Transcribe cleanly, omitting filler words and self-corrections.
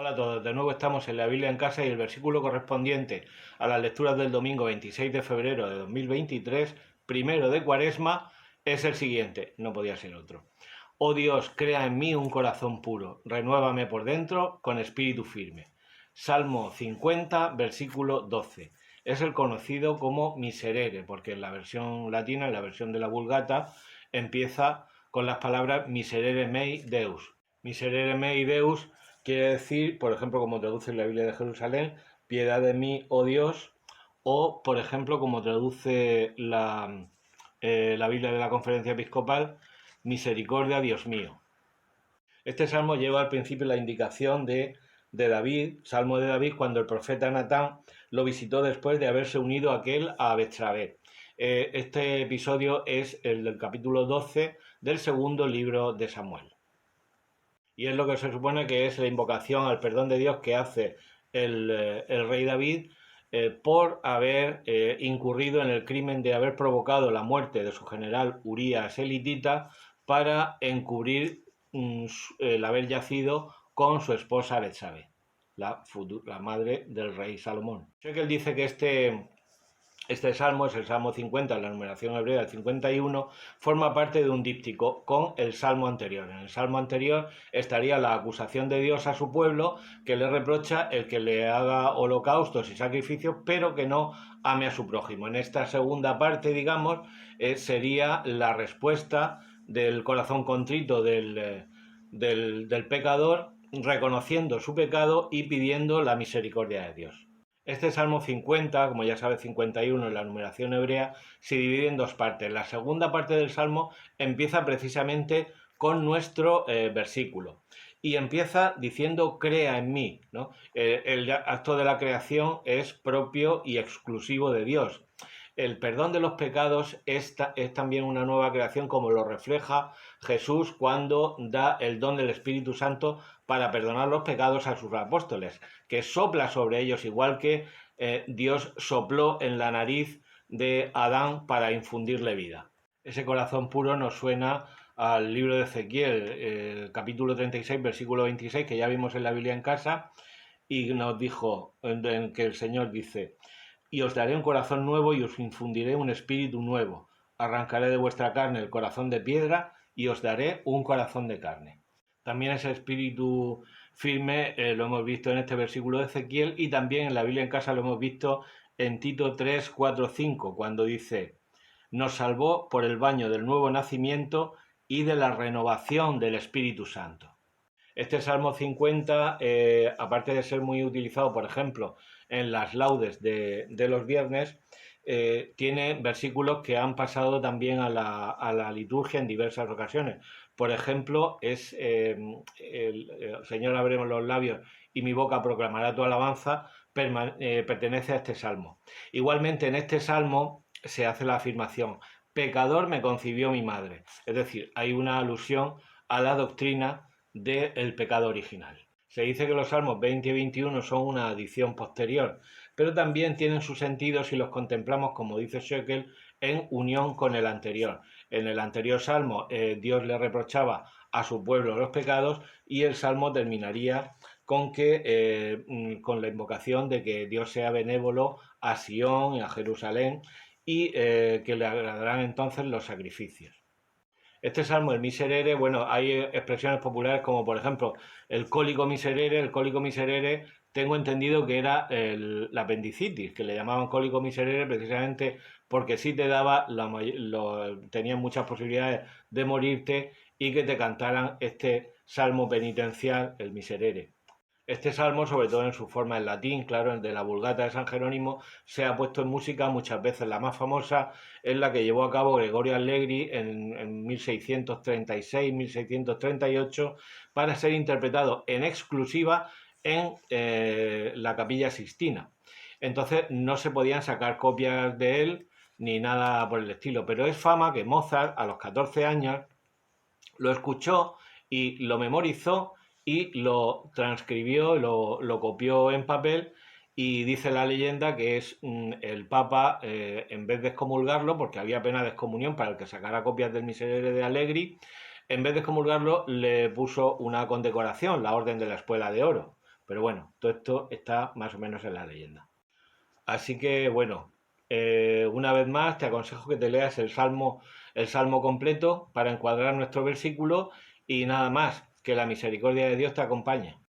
Hola a todos, de nuevo estamos en la Biblia en casa y el versículo correspondiente a las lecturas del domingo 26 de febrero de 2023, primero de Cuaresma, es el siguiente, no podía ser otro. Oh Dios, crea en mí un corazón puro, renuévame por dentro con espíritu firme. Salmo 50, versículo 12. Es el conocido como Miserere, porque en la versión latina, en la versión de la Vulgata, empieza con las palabras Miserere mei Deus. Miserere mei Deus quiere decir, por ejemplo, como traduce la Biblia de Jerusalén, piedad de mí, oh Dios, o, por ejemplo, como traduce la Biblia de la Conferencia Episcopal, misericordia, Dios mío. Este salmo lleva al principio la indicación de David, salmo de David, cuando el profeta Natán lo visitó después de haberse unido aquel a Betsabé. Este episodio es el del capítulo 12 del segundo libro de Samuel. Y es lo que se supone que es la invocación al perdón de Dios que hace el rey David por haber incurrido en el crimen de haber provocado la muerte de su general Urías elitita para encubrir el haber yacido con su esposa Betsabé, la madre del rey Salomón. Sé que él dice que este salmo es el Salmo 50, en la numeración hebrea del 51, forma parte de un díptico con el salmo anterior. En el salmo anterior estaría la acusación de Dios a su pueblo, que le reprocha el que le haga holocaustos y sacrificios, pero que no ame a su prójimo. En esta segunda parte, digamos, sería la respuesta del corazón contrito del pecador, reconociendo su pecado y pidiendo la misericordia de Dios. Este Salmo 50, como ya sabes, 51 en la numeración hebrea, se divide en dos partes. La segunda parte del Salmo empieza precisamente con nuestro versículo y empieza diciendo crea en mí, ¿no? El acto de la creación es propio y exclusivo de Dios. El perdón de los pecados es también una nueva creación, como lo refleja Jesús cuando da el don del Espíritu Santo para perdonar los pecados a sus apóstoles, que sopla sobre ellos igual que Dios sopló en la nariz de Adán para infundirle vida. Ese corazón puro nos suena al libro de Ezequiel, capítulo 36, versículo 26, que ya vimos en la Biblia en casa, y nos dijo, en que el Señor dice: y os daré un corazón nuevo y os infundiré un espíritu nuevo. Arrancaré de vuestra carne el corazón de piedra y os daré un corazón de carne. También ese espíritu firme lo hemos visto en este versículo de Ezequiel y también en la Biblia en casa lo hemos visto en Tito 3, 4, 5, cuando dice: nos salvó por el baño del nuevo nacimiento y de la renovación del Espíritu Santo. Este Salmo 50, aparte de ser muy utilizado, por ejemplo, en las laudes de los viernes, tiene versículos que han pasado también a la liturgia en diversas ocasiones. Por ejemplo, es el Señor, abremos los labios y mi boca proclamará tu alabanza, pertenece a este salmo. Igualmente, en este salmo se hace la afirmación: pecador me concibió mi madre. Es decir, hay una alusión a la doctrina del pecado original. Se dice que los salmos 20 y 21 son una adición posterior, pero también tienen su sentido si los contemplamos, como dice Schöckel, en unión con el anterior. En el anterior salmo Dios le reprochaba a su pueblo los pecados y el salmo terminaría con la invocación de que Dios sea benévolo a Sión y a Jerusalén y que le agradarán entonces los sacrificios. Este salmo, el miserere, bueno, hay expresiones populares como, por ejemplo, el cólico miserere, tengo entendido que era la apendicitis, que le llamaban cólico miserere precisamente porque sí te daba, tenías muchas posibilidades de morirte y que te cantaran este salmo penitencial, el miserere. Este salmo, sobre todo en su forma en latín, claro, el de la Vulgata de San Jerónimo, se ha puesto en música muchas veces. La más famosa es la que llevó a cabo Gregorio Allegri en 1636-1638 para ser interpretado en exclusiva en la Capilla Sixtina. Entonces no se podían sacar copias de él ni nada por el estilo, pero es fama que Mozart a los 14 años lo escuchó y lo memorizó y lo transcribió, lo copió en papel, y dice la leyenda que es el Papa, en vez de excomulgarlo, porque había pena de excomunión para el que sacara copias del Miserere de Allegri, en vez de excomulgarlo le puso una condecoración, la Orden de la Espuela de Oro, Pero bueno, todo esto está más o menos en la leyenda. Así que bueno, una vez más te aconsejo que te leas el salmo completo para encuadrar nuestro versículo y nada más, que la misericordia de Dios te acompañe.